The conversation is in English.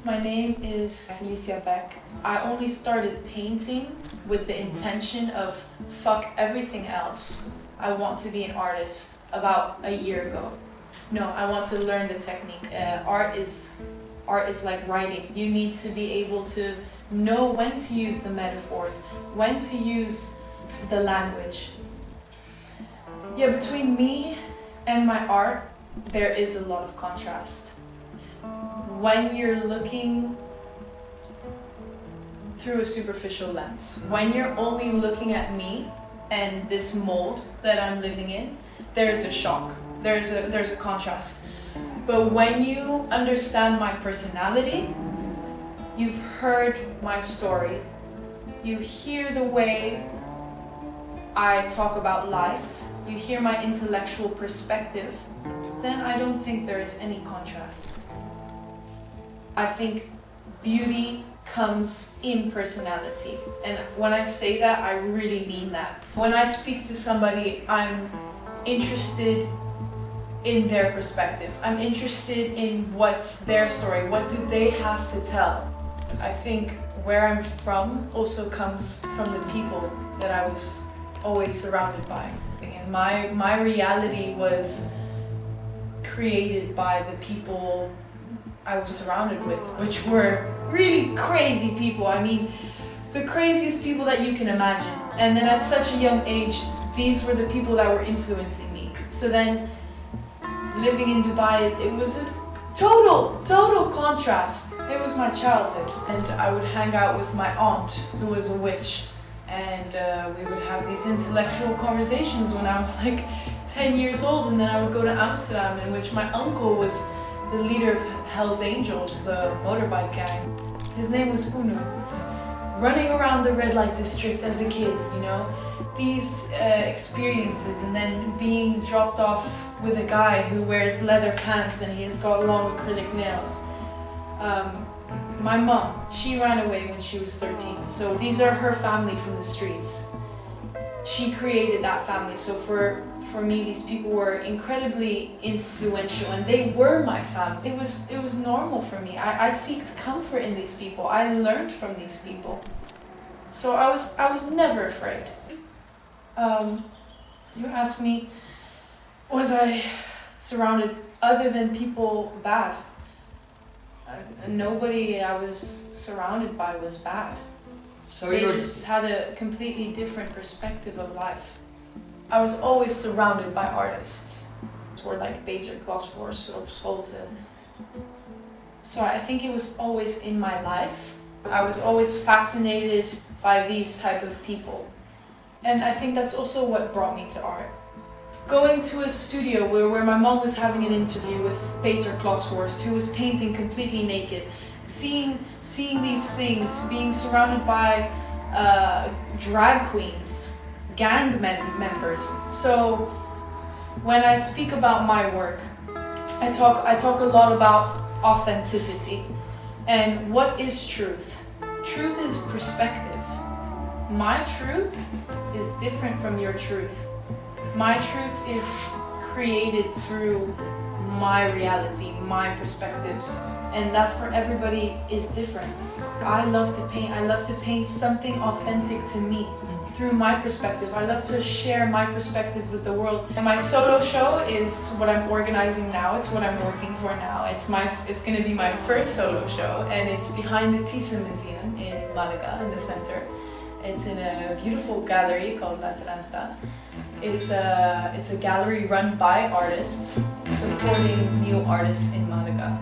My name is Felicia Beck. I only started painting with the intention of fuck everything else. I want to be an artist about a year ago. No, I want to learn the technique. Art is like writing. You need to be able to know when to use the metaphors, when to use the language. Yeah, between me and my art, there is a lot of contrast. When you're looking through a superficial lens, when you're only looking at me and this mold that I'm living in, there's a shock, there's a contrast. But when you understand my personality, you've heard my story, you hear the way I talk about life, you hear my intellectual perspective, then I don't think there is any contrast. I think beauty comes in personality. And when I say that, I really mean that. When I speak to somebody, I'm interested in their perspective. I'm interested in what's their story, what do they have to tell. I think where I'm from also comes from the people that I was always surrounded by. And my reality was created by the people I was surrounded with, which were really crazy people. I mean, the craziest people that you can imagine. And then at such a young age, these were the people that were influencing me. So then, living in Dubai, it was a total contrast. It was my childhood, and I would hang out with my aunt, who was a witch, and we would have these intellectual conversations when I was like 10 years old, and then I would go to Amsterdam, in which my uncle was the leader of Hell's Angels, the motorbike gang. His name was Unu. Running around the red light district as a kid, you know, these experiences, and then being dropped off with a guy who wears leather pants and he's got long acrylic nails. My mom, she ran away when she was 13, so these are her family from the streets. She created that family, so for me, these people were incredibly influential, and they were my family. It was normal for me. I seeked comfort in these people. I learned from these people. So I was never afraid. You asked me, was I surrounded other than people bad? Nobody I was surrounded by was bad. So they just had a completely different perspective of life. I was always surrounded by artists. Or like beter klasvoors op school te. So I think it was always in my life. I was always fascinated by these type of people. And I think that's also what brought me to art. Going to a studio where my mom was having an interview with Peter Klasworst, who was painting completely naked. Seeing these things, being surrounded by drag queens, gang members. So when I speak about my work, I talk a lot about authenticity. And what is truth? Truth is perspective. My truth is different from your truth. My truth is created through my reality, my perspectives. And that for everybody is different. I love to paint. I love to paint something authentic to me through my perspective. I love to share my perspective with the world. And my solo show is what I'm organizing now. It's what I'm working for now. It's going to be my first solo show, and it's behind the Thyssen Museum in Málaga, in the center. It's in a beautiful gallery called La Taranta. It's a gallery run by artists, supporting new artists in Málaga.